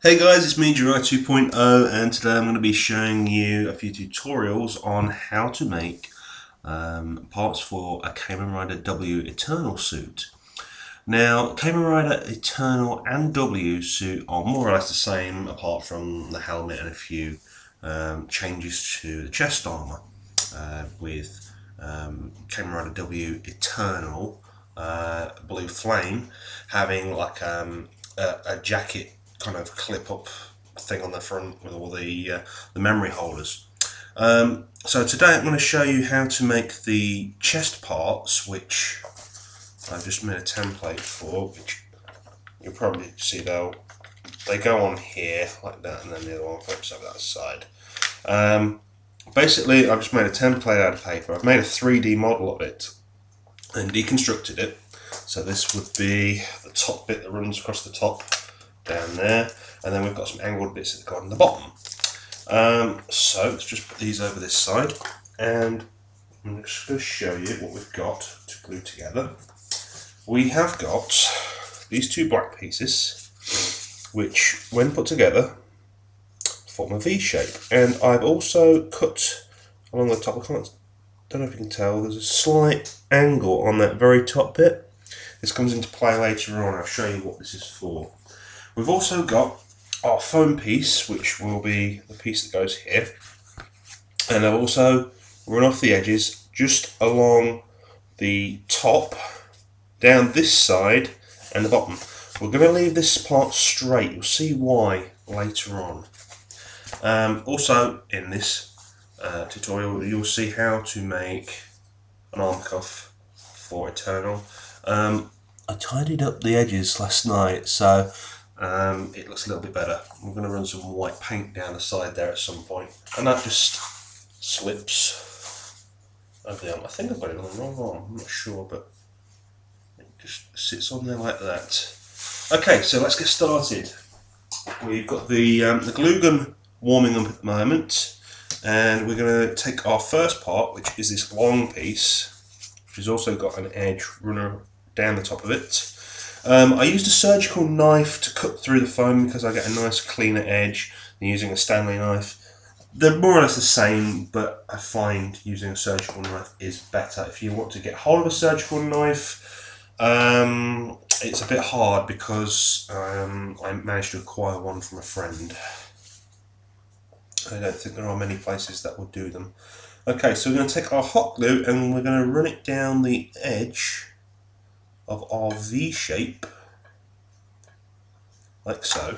Hey guys, it's me Jiraiya 2.0 and today I'm going to be showing you a few tutorials on how to make parts for a Kamen Rider W Eternal suit. Now, Kamen Rider Eternal and W suit are more or less the same apart from the helmet and a few changes to the chest armour with Kamen Rider W Eternal Blue Flame having like a jacket kind of clip up thing on the front with all the memory holders. So today I'm going to show you how to make the chest parts, which I've just made a template for, which you'll probably see they go on here like that, and then the other one flips over that side. Basically I've just made a template out of paper. I've made a 3D model of it and deconstructed it. So this would be the top bit that runs across the top down there, and then we've got some angled bits that go on the bottom. So let's just put these over this side, and I'm just going to show you what we've got to glue together. We have got these two black pieces, which when put together form a V shape, and I've also cut along the top. Don't know if you can tell, there's a slight angle on that very top bit. This comes into play later on. I'll show you what this is for. We've also got our foam piece, which will be the piece that goes here, and I've also run off the edges just along the top, down this side and the bottom. We're going to leave this part straight. You'll see why later on. Also in this tutorial you'll see how to make an arm cuff for Eternal. I tidied up the edges last night, so it looks a little bit better. I'm going to run some white paint down the side there at some point, and that just slips over the arm. I think I've got it on the wrong arm, I'm not sure, but it just sits on there like that. Okay, so let's get started. We've got the glue gun warming up at the moment, and we're going to take our first part, which is this long piece, which has also got an edge runner down the top of it. I used a surgical knife to cut through the foam because I get a nice cleaner edge than using a Stanley knife. They're more or less the same, but I find using a surgical knife is better. If you want to get hold of a surgical knife, it's a bit hard because I managed to acquire one from a friend. I don't think there are many places that will do them. Okay, so we're going to take our hot glue and we're going to run it down the edge of our V shape, like so,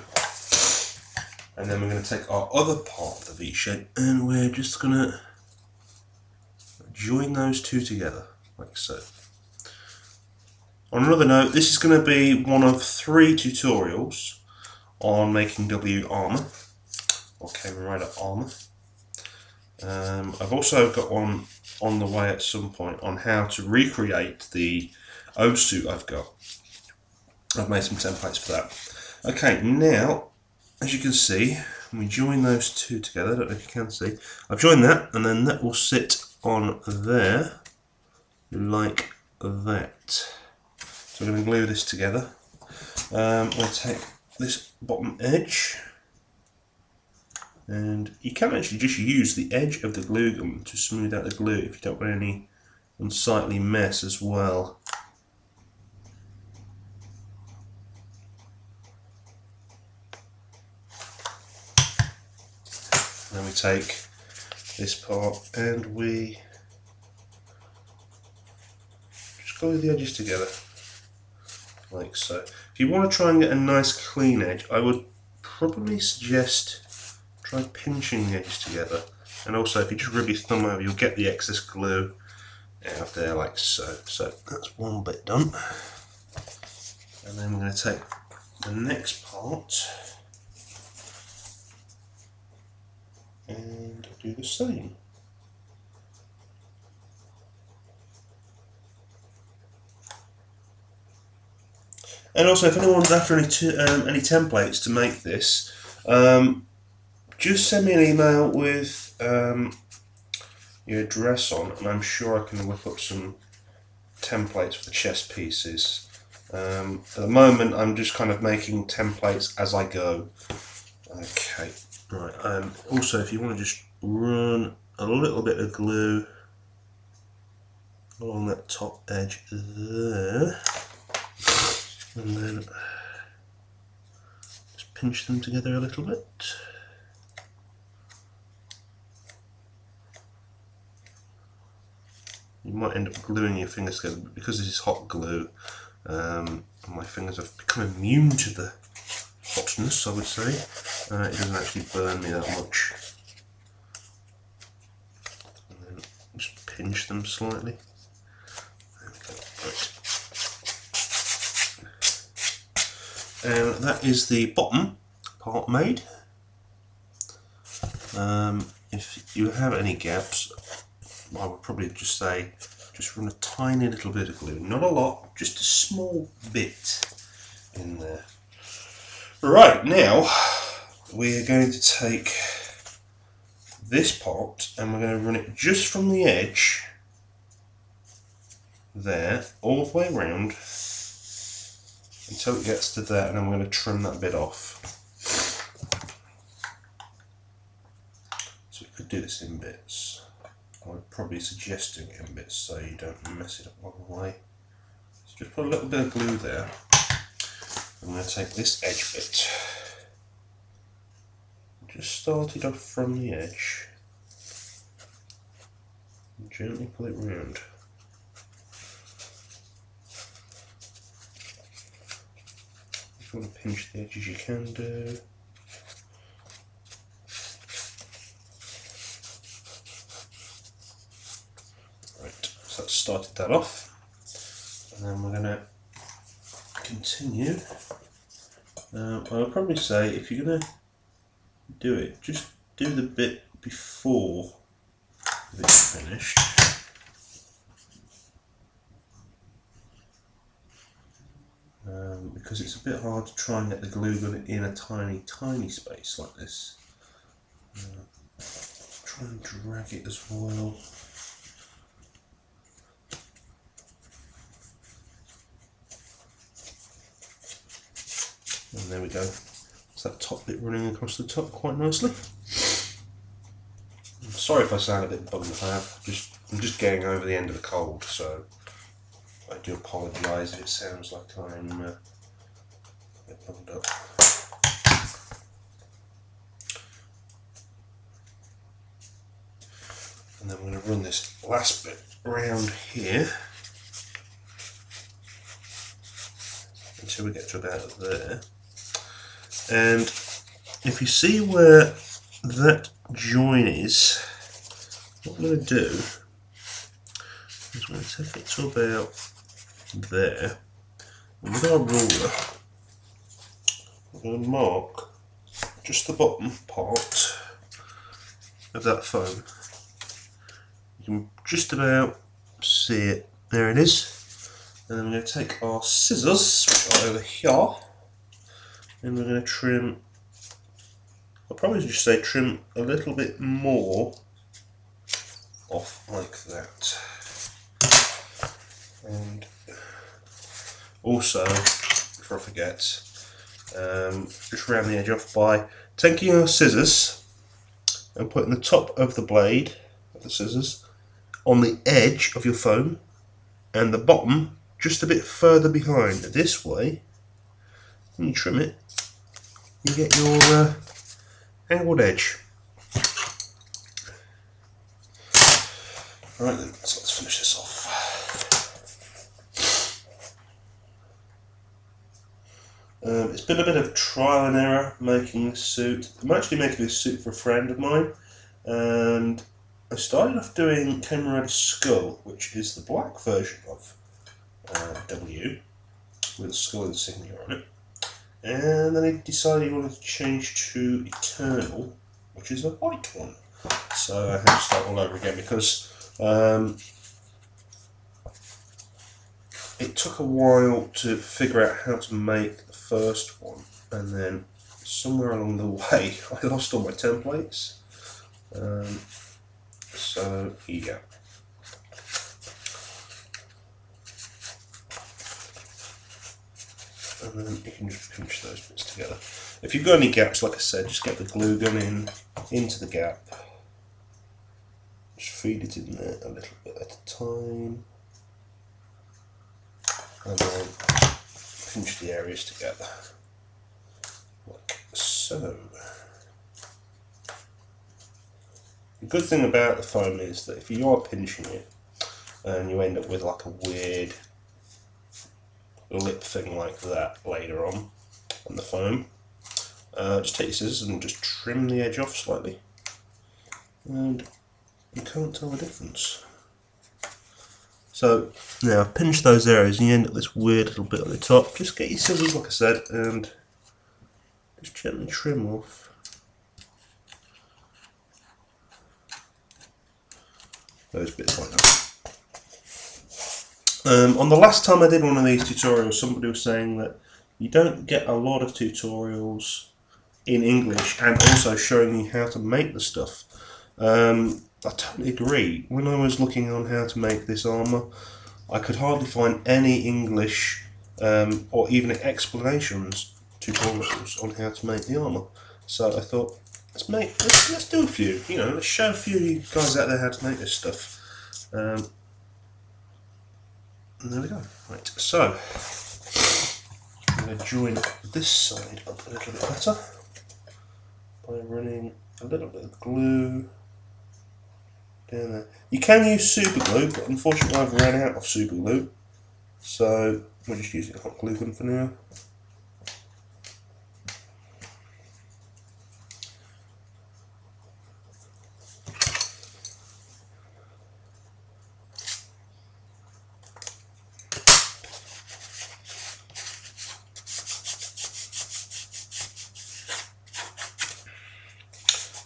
and then we're going to take our other part of the V shape and we're just going to join those two together, like so. On another note, this is going to be one of 3 tutorials on making W armour, or Kamen Rider armour. I've also got one on the way at some point on how to recreate the O suit I've got. I've made some templates for that. Okay, now, as you can see, when we join those two together, I don't know if you can see, I've joined that, and then that will sit on there, like that. So we're going to glue this together. I'm going to take this bottom edge, and you can actually just use the edge of the glue gun to smooth out the glue if you don't want any unsightly mess as well. Then we take this part and we just glue the edges together, like so. If you want to try and get a nice clean edge, I would probably suggest try pinching the edges together, and also if you just rub your thumb over, you'll get the excess glue out there, like so. So that's one bit done, and then we're going to take the next part and do the same. And also, if anyone's after any templates to make this, just send me an email with your address on, and I'm sure I can whip up some templates for the chest pieces. At the moment I'm just kind of making templates as I go. Okay, right. Also, if you want to just run a little bit of glue along that top edge there, and then just pinch them together a little bit. You might end up gluing your fingers together, but because this is hot glue, my fingers have become immune to the hotness, I would say. It doesn't actually burn me that much. And then just pinch them slightly. There we go. Right. And that is the bottom part made. If you have any gaps, I would probably just say, just run a tiny little bit of glue, not a lot, just a small bit in there. Right, now we're going to take this part and we're going to run it just from the edge there all the way around until it gets to there, and then we're going to trim that bit off. So we could do this in bits. I would probably suggest doing it in bits so you don't mess it up all the way. So just put a little bit of glue there. I'm going to take this edge bit, just start it off from the edge, and gently pull it round. If you want to pinch the edges, you can do. Right, so that's started that off, and then we're going to continue. I would probably say if you're going to do it, just do the bit before it's finished. Because it's a bit hard to try and get the glue gun in a tiny space like this. Try and drag it as well. And there we go. So that top bit running across the top quite nicely. I'm sorry if I sound a bit bummed. I'm just getting over the end of the cold, so I do apologise if it sounds like I'm a bit bummed up. And then we're going to run this last bit around here until we get to about there. And if you see where that join is, what I'm going to do is we're going to take it to about there, and with our ruler we're going to mark just the bottom part of that foam. You can just about see it, there it is. And then we're going to take our scissors, which are over here, and we're going to trim, I'll probably just say trim a little bit more off like that. And also, before I forget, just round the edge off by taking our scissors and putting the top of the blade of the scissors on the edge of your foam and the bottom just a bit further behind. This way, when you trim it, you get your angled edge. Right then, so let's finish this off. It's been a bit of trial and error making this suit. I'm actually making this suit for a friend of mine, and I started off doing Kamen Skull, which is the black version of W, with a skull insignia on it. And then he decided he wanted to change to Eternal, which is a white one. So I had to start all over again because it took a while to figure out how to make the first one, and then somewhere along the way I lost all my templates. So yeah. And then you can just pinch those bits together. If you've got any gaps, like I said, just get the glue gun into the gap. Just feed it in there a little bit at a time. And then pinch the areas together. Like so. The good thing about the foam is that if you are pinching it and you end up with like a weird lip thing like that later on the foam, just take your scissors and just trim the edge off slightly, and you can't tell the difference. So now I've pinched those areas and you end up with this weird little bit on the top. Just get your scissors, like I said, and just gently trim off. Those bits like that. On the last time I did one of these tutorials, somebody was saying that you don't get a lot of tutorials in English and also showing you how to make the stuff. I totally agree. When I was looking on how to make this armour, I could hardly find any English or even explanations tutorials on how to make the armour. So I thought, let's do a few. You know, let's show a few of you guys out there how to make this stuff. And there we go. Right, so I'm going to join this side up a little bit better by running a little bit of glue down there. You can use super glue, but unfortunately I've run out of super glue, so we're just using a hot glue gun for now.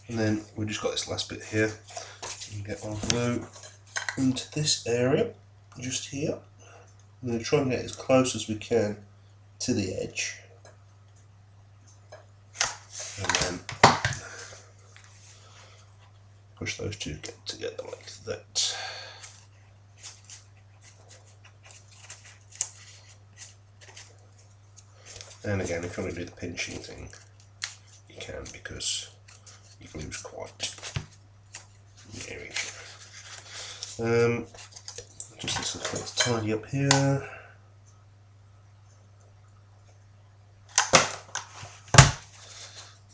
And then we've just got this last bit here. You get our glue into this area, just here. I'm going to try and get as close as we can to the edge. And then push those two together like that. And again, if you want to do the pinching thing, you can, because your glue's quite near each other. Just this little bit tidy up here.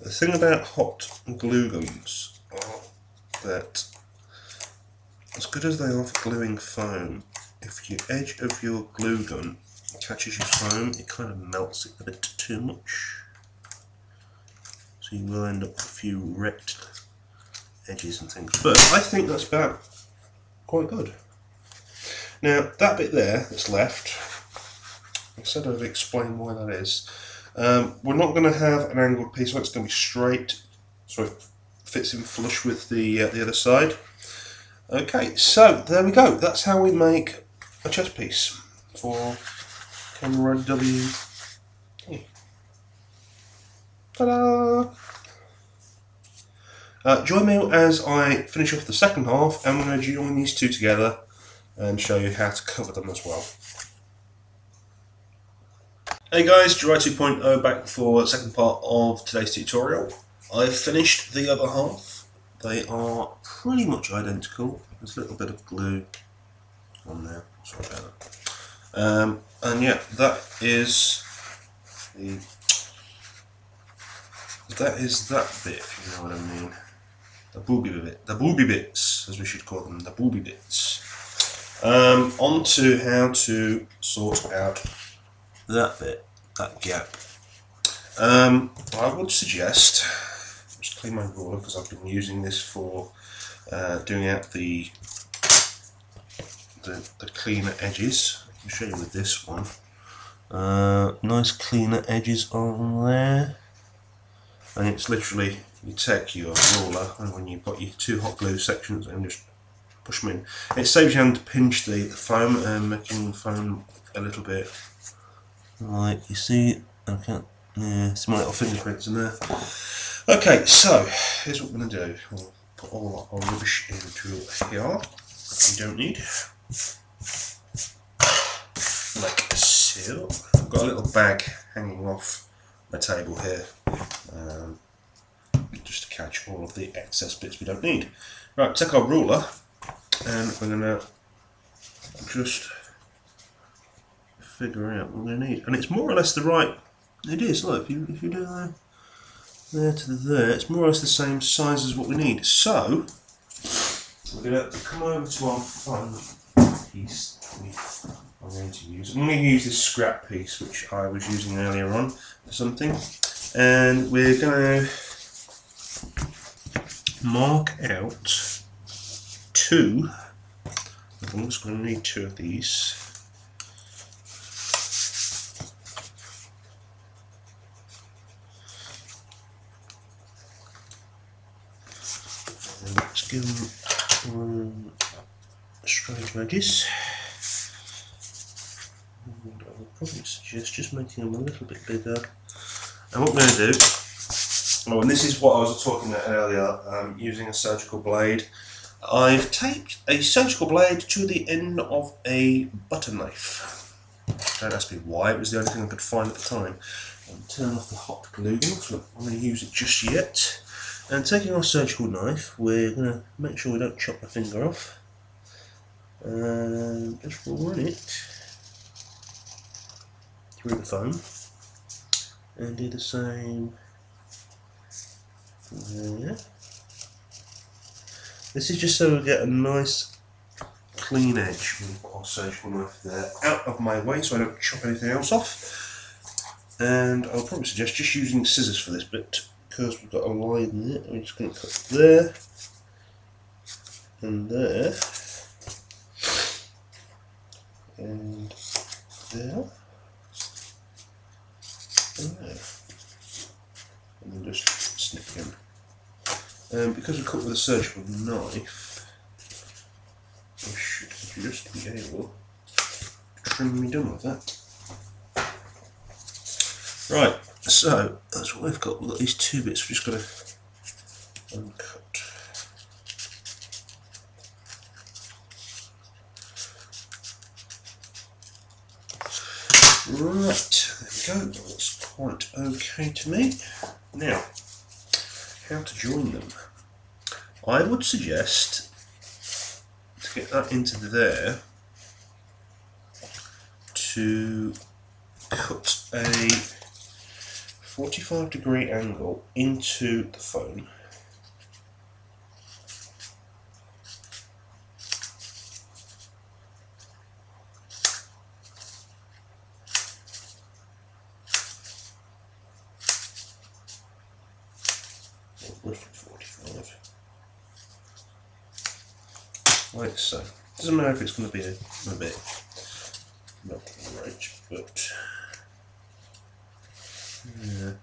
The thing about hot glue guns are that, as good as they are for gluing foam, if your edge of your glue gun catches your foam, it kind of melts it a bit too much. So you will end up with a few wrecked edges and things. But I think that's about quite good. Now that bit there that's left, instead of explaining why that is, we're not going to have an angled piece, so it's going to be straight, so it fits in flush with the other side. Okay, so there we go. That's how we make a chest piece for Kamen W. Ta-da! Join me as I finish off the second half, and we're going to join these two together and show you how to cover them as well. Hey guys, Jiraiya 2.0 back for the second part of today's tutorial. I've finished the other half. They are pretty much identical. There's a little bit of glue on there. Sorry about that. And yeah, that is that bit, if you know what I mean. The booby bits, as we should call them, the booby bits. On to how to sort out that bit, that gap. I would suggest, just clean my ruler because I've been using this for doing out the cleaner edges. I can show you with this one. Nice cleaner edges on there. And it's literally, you take your ruler and when you've got your two hot glue sections and just push them in. It saves you having to pinch the foam and making the foam a little bit, like you see, I can't, yeah, some little fingerprints in there. Okay, so here's what we're going to do. We'll put all our rubbish into here that we don't need. Like so. I've got a little bag hanging off my table here. just to catch all of the excess bits we don't need. Right, take our ruler and we're going to just figure out what we need. And it's more or less the right, it is, look, if you do there to there, it's more or less the same size as what we need. So, we're going to come over to our fun piece I'm going to use. I'm going to use this scrap piece which I was using earlier on for something. And we're going to mark out two. I'm just going to need two of these. And let's give them straight edges. And I would probably suggest just making them a little bit bigger. And what we're going to do, oh, and this is what I was talking about earlier, using a surgical blade. I've taped a surgical blade to the end of a butter knife. Don't ask me why, it was the only thing I could find at the time. I'll turn off the hot glue, so I'm going to use it just yet. And taking our surgical knife, we're going to make sure we don't chop the finger off. And just run it through the foam. And do the same there. This is just so we get a nice clean edge with our surgical knife there, out of my way so I don't chop anything else off. And I'll probably suggest just using scissors for this bit, because we've got a line there. I'm just going to cut there and there and there and there, and then just snip in. Because we cut with a surgical knife, I should just be able to trim me done with that. Right, so that's what we've got. We've got these two bits, we've just got to uncut. Right, there we go, that looks quite okay to me. Now, how to join them. I would suggest to get that into there to cut a 45-degree angle into the foam. Roughly 45. Like so. Doesn't matter if it's going to be a bit not right, but yeah.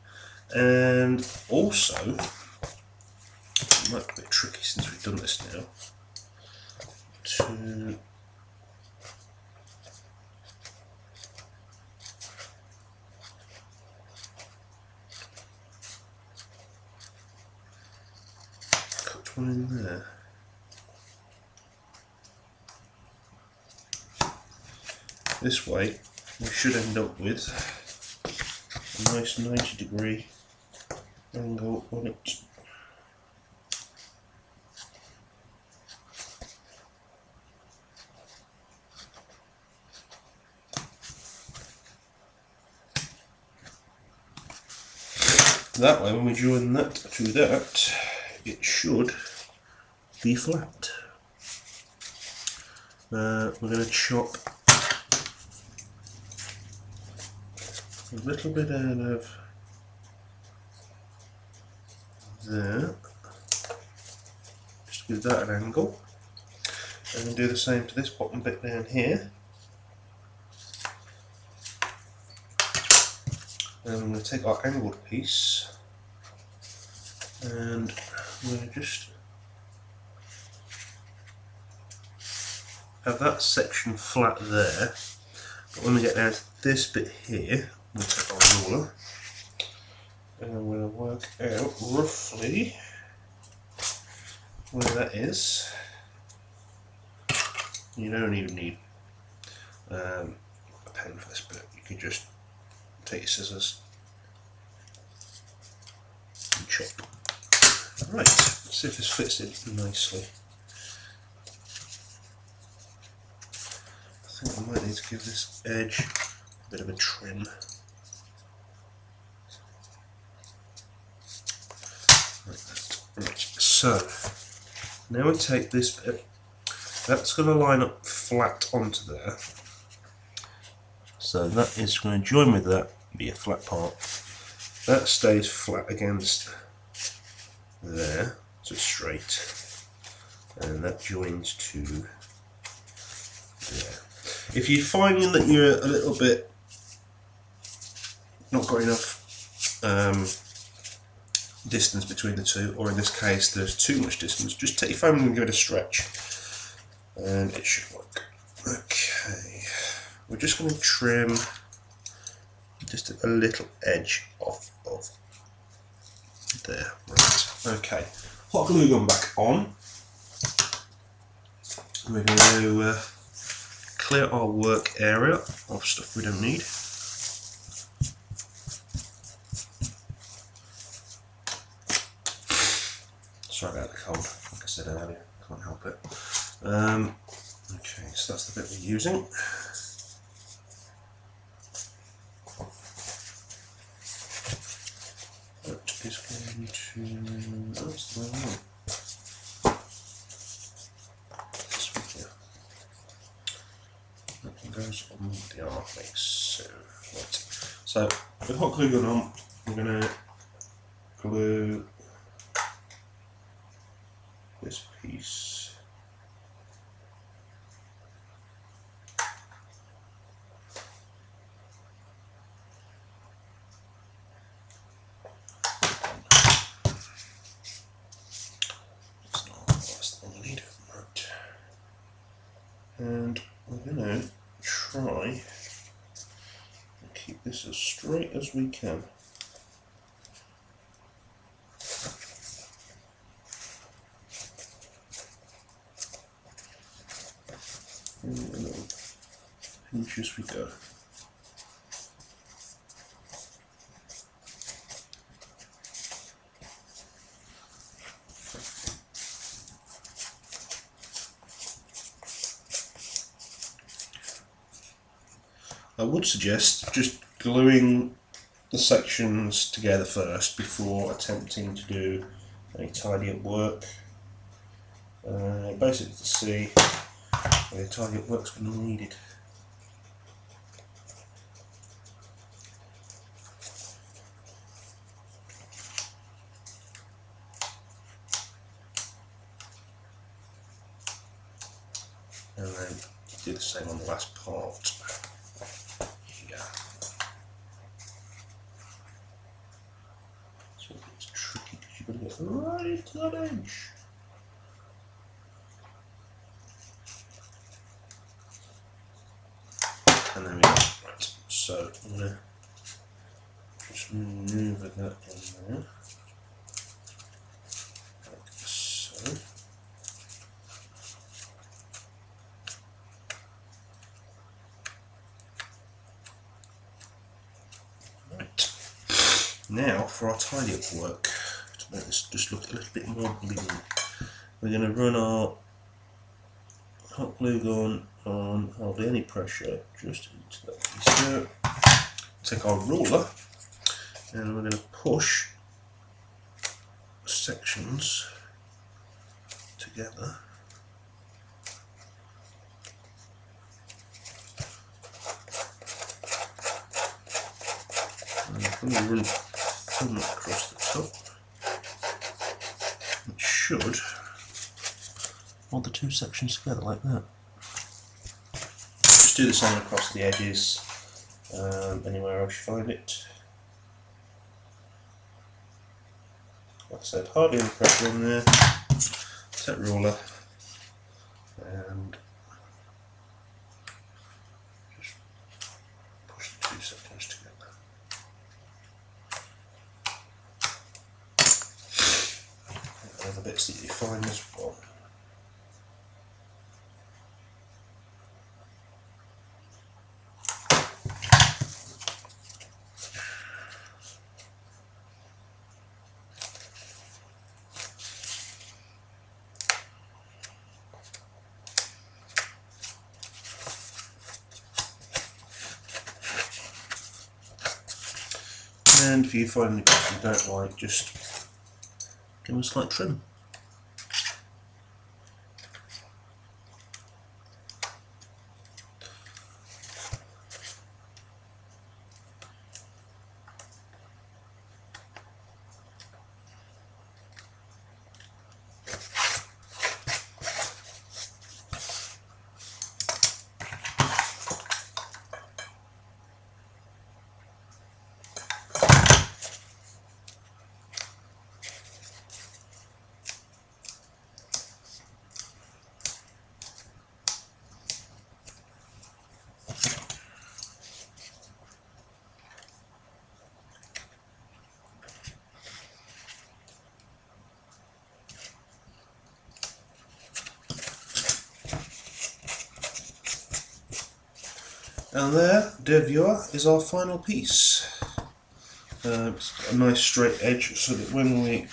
And also, it might be a bit tricky since we've done this now, to cut one in there. This way we should end up with a nice 90-degree angle on it. That way when we join that to that, it should be flat. We're going to chop a little bit out of there, just to give that an angle, and then do the same to this bottom bit down here. And I'm going to take our angled piece and I'm going to just have that section flat there, but when we get down to this bit here, we'll take our ruler and we'll work out roughly where that is. You don't even need a pen for this bit, you can just take your scissors and chop. Right, let's see if this fits in nicely. I think I might need to give this edge a bit of a trim. Like that. Right, so now we take this bit, that's going to line up flat onto there. So that is going to join with that, be a flat part. That stays flat against there, so it's straight. And that joins to there. If you're finding that you're a little bit not got enough distance between the two, or in this case there's too much distance, just take your foam and give it a stretch and it should work. Okay, we're just going to trim just a little edge off of there. Right, okay, hot glue gun back on. We're going to clear our work area of stuff we don't need. Sorry about the cold, like I said earlier, can't help it. Okay, so that's the bit we're using. That is going to... That's the way around. This one here. That goes on the arm like so. Right. So, with hot glue gun on, I'm going to glue this piece. It's not the last thing I need. Right. And we're going to try and keep this as straight as we can. And a little pinch as we go. I would suggest just gluing the sections together first before attempting to do any tidy up work. Basically to see where tidy up work's going to be needed. And then do the same on the last part. Here. So it's tricky because you've got to get right to that edge. And there we go. Right, so I'm going to just maneuver that in there, like so. Right, now for our tidy up work, to make this just look a little bit more bling, we're going to run our hot glue gun on hardly any pressure just into that piece there. Take our ruler and we're going to push sections together. And I'm going to run thumb across the top. It should hold the two sections together like that. Just do the same across the edges, anywhere else you find it. Like I said, hardly any pressure on there. Set ruler and just push the two sections together. And other bits that you find as well. And if you find any bits you don't like, just give them a slight trim. And there, dear viewer, is our final piece. It's got a nice straight edge so that when we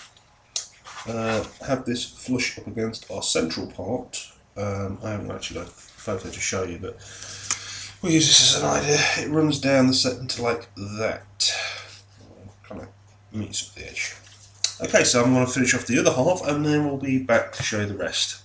have this flush up against our central part, I haven't actually got a photo to show you, but we'll use this as an idea. It runs down the centre like that. Kind of meets up the edge. Okay, so I'm going to finish off the other half and then we'll be back to show you the rest.